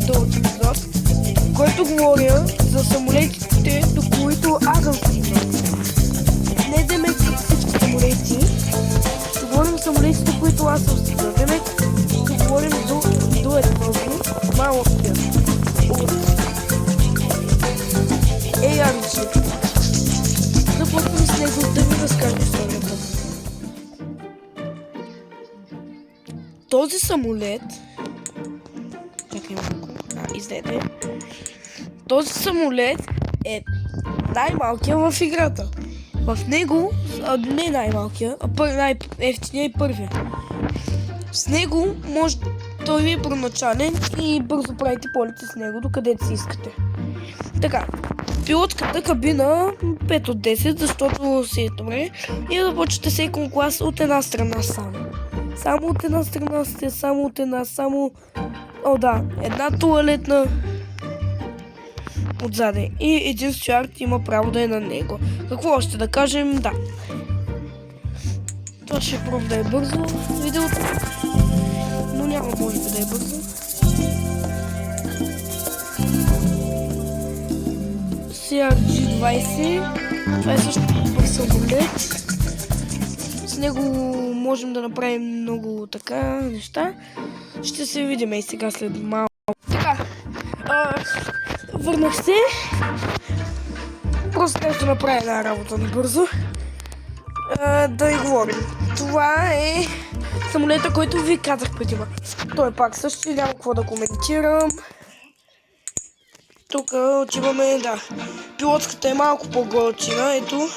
дълъг епизод, в който говоря за самолетите, до които аз съм стигнал. Не демек всички самолети, ще говорим за самолетите, които аз съм стигнал. Демек ще говорим до този малъкия от ARG. Започваме с него да ви разкажа историята. Този самолет... Чакай малко. Излезе. Този самолет е най-малкият в играта. В него, не най-малкият, а най-ефтиният и първия. С него може той ви е първоначален и бързо правите полети с него, докъдето си искате. Така, пилотската кабина 5 от 10, защото си е добре. И да почвате секунд клас от една страна само. Само от една страна сте, само от една, само... О, да, една туалетна отзаде. И един стюард има право да е на него. Какво още да кажем? Да. Това ще пробвам да е бързо видеото, но няма може да е бързо. CRG-20. Това е също такъв самолет. С него можем да направим много така неща. Ще се видим и сега след малко. Така, върнах се. Просто трябва да направя една работа набързо. Да ви говорим. Това е самолета, който ви казах преди ма. Той е пак същия, няма какво да коментирам. Тук отиваме, да. Пилотската е малко по-готина, ето.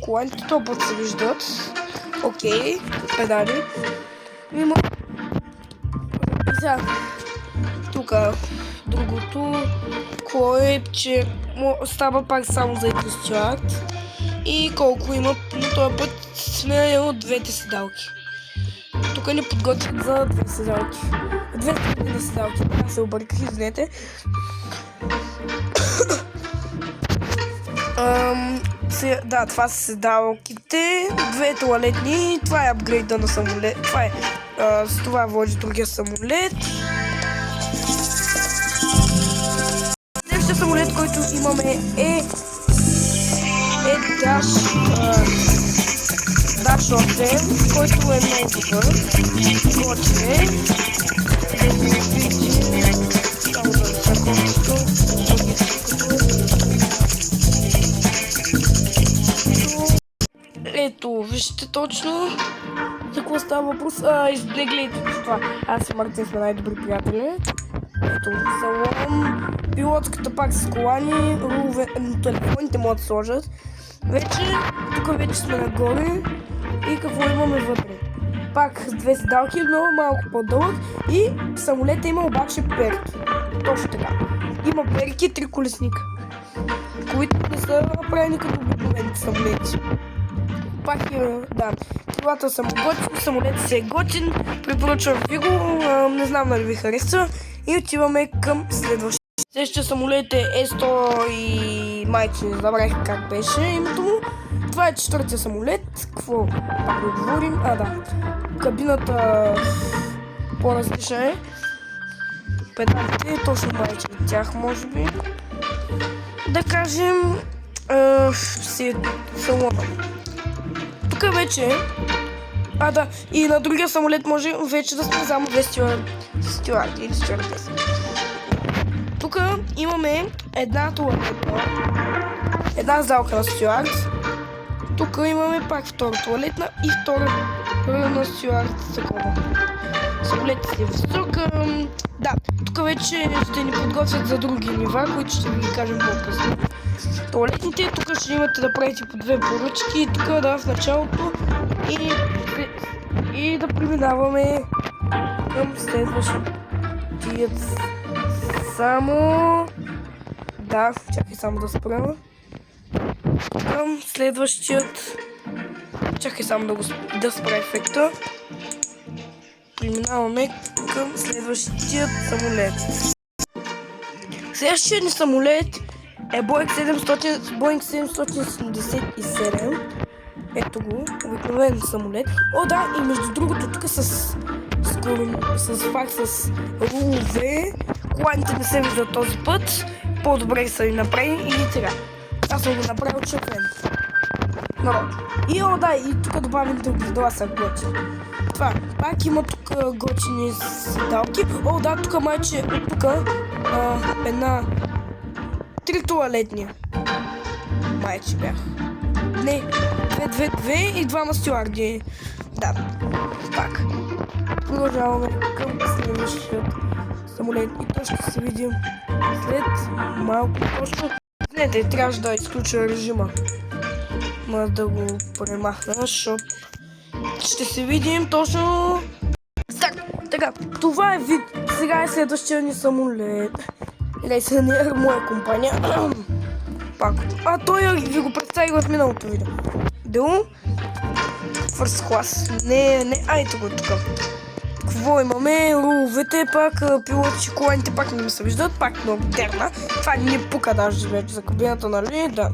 Коланите този път се виждат. Окей, педали. Има... И сега, тук другото, какво е, че става пак само за един стюард. И колко има, но този път сме от двете седалки. Тук ни подготвят за две седалки. Две седалки, да се обърках, извинете. Да, това са седалките, две туалетни, това е апгрейда на самолет, това е, с това води другия самолет. Следващия самолет, който имаме е Dash 8, който е много добър, готин е. Само да чакам ето, вижте точно за какво става въпрос. Не гледайте това. Аз и Мартин сме най-добри приятели. Ето, салон. Пилотската пак с колани. Телефоните могат да сложат. Тук вече сме нагоре. И какво имаме вътре? Пак с две седалки, но малко по-дълъг. И самолета има обаче перки. Точно така. Има перки и три колесника, които не са направени като обикновените самолети. Пак да, крилата са готини, самолетът си е готин, препоръчвам ви го, не знам дали ви харесва. И отиваме към следващия. Следващия самолет е S100 и майче, не забравих как беше името му. Това е четвъртия самолет. Какво пак да говорим? Да, кабината по-различна е. Педалите точно майче от тях, може би. Да кажем си салона. Тук вече, да, и на другия самолет може вече да сме само две стюарди или стюардеси. Тук имаме една туалетна, една залка на стюард. Тук имаме пак втора туалетна и втора на стюард такова. Самолетът е висок. Да, тук вече ще ни подготвят за други нива, които ще ви ги кажем по-късно. Туалетните, тук ще имате да правите по две поръчки, тук да в началото и да преминаваме към следващия. Да, чакай само да спра. Към следващият. Чакай само да спра ефекта. Преминаваме към следващият самолет. Следващият ни самолет е Boeing 777. Ето го, обикновен самолет. Да, и между другото тук с пак с РУВ, коланите не се виждат този път, по-добре са и направи и сега. Аз съм го направил червен. Народ. И да, и тук добавените огледала са готини. Това, пак има тук готини седалки. Да, тук майче от тук една 3 туалетни. Майче бях. Не, 2 и 2 стюарди. Да, пак. Продължаваме към следващия самолет и то ще се видим след малко точно. Знаете, трябваше да изключа режима. Ма да го премахна, защото ще се видим точно. Така, това е вид. Сега е следващия ни самолет. Лесенер, моя компания. Пак. Той ви го представих в миналото видео. Дело? First class. Не, айде го тук. Какво имаме? Руловете, пак пилоти, коланите пак не ми се виждат. Пак много дерна. Това не ни пука даже вече за кабината, нали? Да.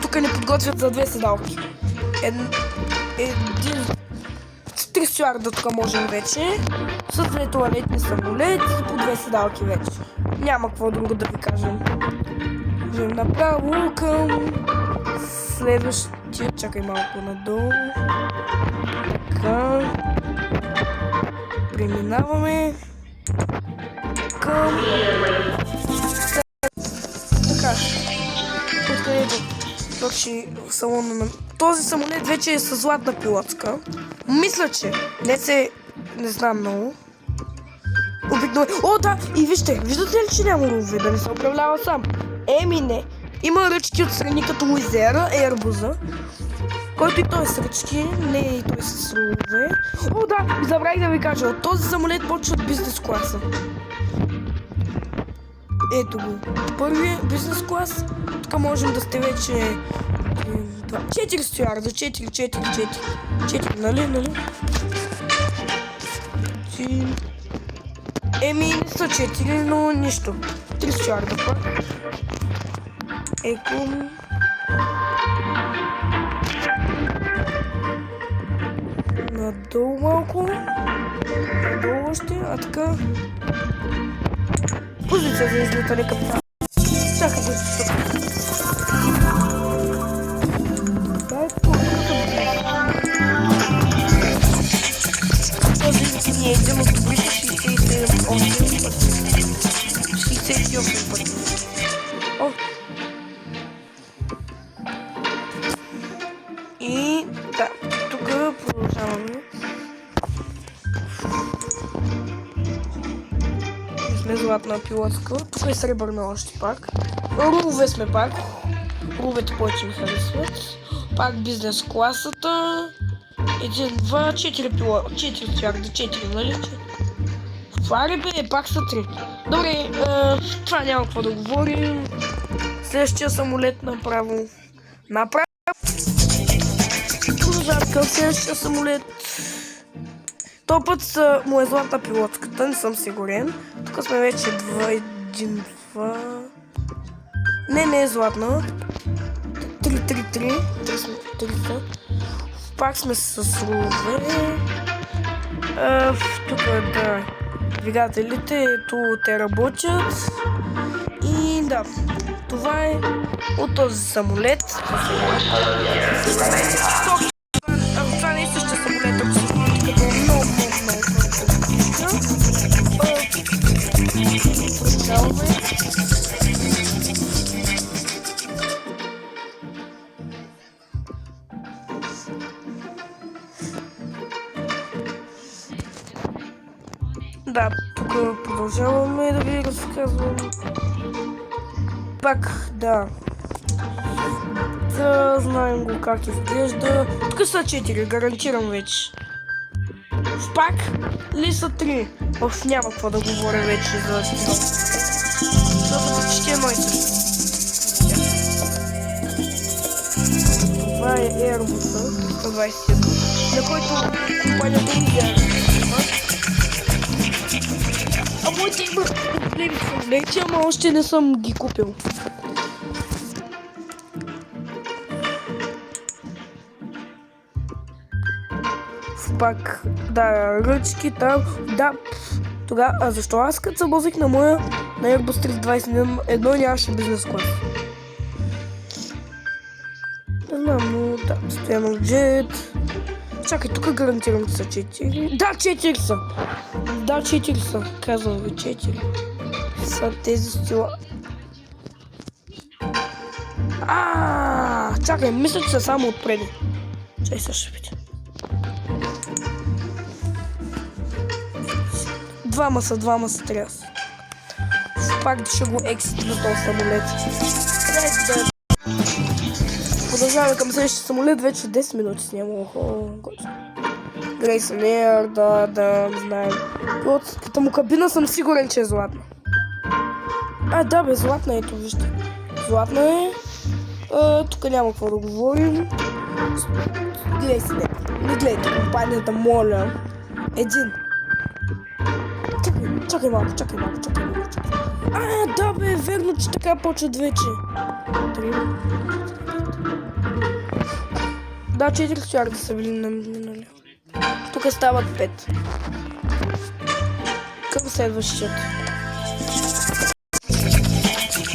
Тук ни подготвят за 2 седалки. Три стюарда тук можем вече. С 2 туалетни самолети по 2 седалки вече. Няма какво друго да ви кажем. Виждам направо към следващия. Чакай малко надолу. Така. Преминаваме към... Така. Откъдето точи салона на... Този самолет вече е с златна пилотска. Мисля, че не знам много. Обикновено. Да! И виждате ли, че няма рулове, да не се управлява сам? Не. Има ръчки отстрани като Уизера, Airbus, който и той е с ръчки, не и той с рулове. Да! Забравих да ви кажа, от този самолет почва от бизнес класа. Ето го. Първият бизнес клас. Тук можем да сте вече 4 стюарда, 4, нали? Не са 4, но нищо. 3 стюарда пак. Еком. Надолу малко. Надолу още, така. Позиция за излитане капитан. Чакай да се стъпа. Този ни е един от добрите 68 пъти. И да, тук продължаваме. Сме златна пилотска. Тук е сребърна още пак. Рулове сме пак. Руловете повече ми харесват. Пак бизнес класата. 1, 2, 4 пилота. 4 стюарда, 4, нали? Фари пак са 3. Добре, това няма какво да говорим. Следващия самолет направо. Продължавам към следващия самолет. То път му е златна пилотската, не съм сигурен. Тук сме вече 2, 1, 2... Не е златна. 3. Пак сме с рулове. Тук да, двигателите, те работят. И да, това е от този самолет. Това не е същия самолет, ако се види като много. Да, тук продължаваме да ви разказвам. Пак, да. Да знаем го как изглежда. Тук са 4, гарантирам вече. Пак ли са 3? Няма какво да говоря вече за това. Защото почти едно и също. Това е Airbus 121, на който компанията ни вярва. Моите има проблеми с самолети, ама още не съм ги купил. пак, да, ръчки, там, да. Тогава, а защо аз като се возих на моя на Airbus 321 нямаше бизнес клас? Не знам, но да, стоянов джет. Чакай, тук гарантирам, че са 4. Да, 4 са! Да, 4 са. Казвам ви, 4. Са тези стила. Чакай, мисля, че са само отпреди. Чай сега ще видя. Двама са трябва. Пак ще го ексит на този самолет. Продължаваме към следващия самолет, вече 10 минути снимам. Грейсън Ейр, да, не знаем. Като му кабина съм сигурен, че е златна. Да бе, златна, ето вижте. Златна е. Тук няма какво да говорим. Гледай си, не гледайте компанията, моля. Един. Чакай малко. Да бе, верно, че така почват вече. 3. Да, 4 стюарда са били наминали. Тук стават 5. Към следващият.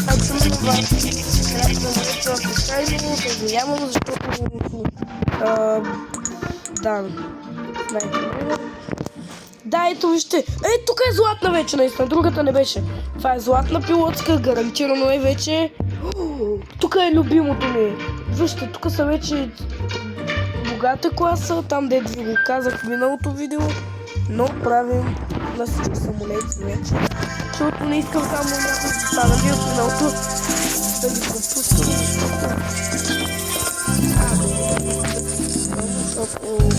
Ако съм на това, трябва да нарича случайно, съжалявам, защото... да, знаете. Да, ето вижте. Тук е златна вече, наистина. Другата не беше. Това е златна пилотска, гарантирано е вече. Тук е любимото ми. Вижте, тук са вече богата класа, там дето ви го казах в миналото видео. Но правим на всички самолети вече. Защото не искам само някой да стана ви от миналото да ги пропускам, защото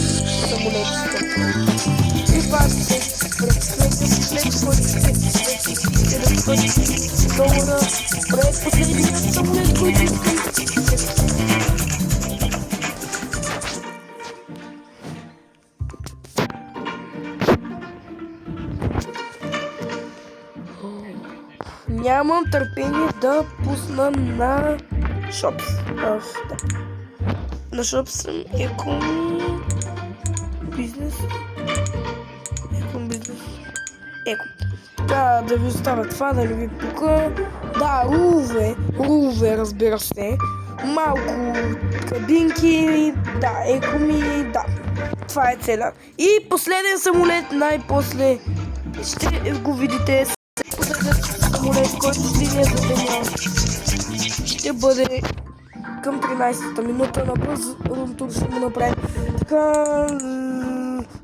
самолетите. И това се след $700 пред последният самолет, който искам. Нямам търпение да пусна на Shops. Да. На Shops Еко бизнес. Да ви оставя това, да не ви пука. Да, рулове, разбира се. Малко кабинки, да, екоми, да. Това е целя. И последен самолет, най-после ще го видите. Последен самолет, който ще ни е за деня. Ще бъде към 13-та минута на бърз румтур ще му направим.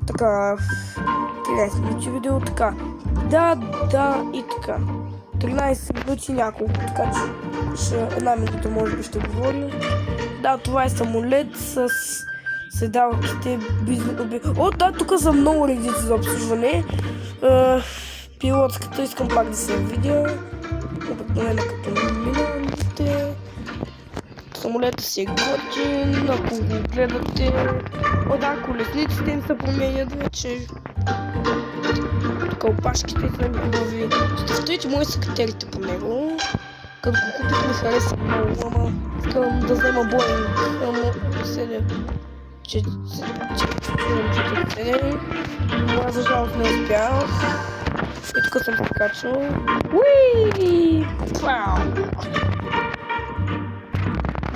Така, 13 минути видео, така. Да, и така. 13 минути няколко, така че една минута може би ще говорим. Да, това е самолет с седалките бизнес. Да, тук са много редици за обслужване. Пилотската искам пак да се видя. Обикновено като миналите. Самолета си е готин, ако го гледате. Да, колесниците им се променят вече. Тук опашките са хубави. Ще стоите мои секретарите по него. Като го купих ми хареса много, ама искам да взема Боинг. Само 747. Но за жалост не успях. И тук съм се качал. Уиii!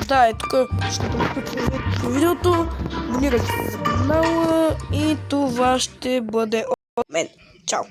Да, тук ще приключим видеото. Абонирайте се за канала и това ще бъде от мен. Чао!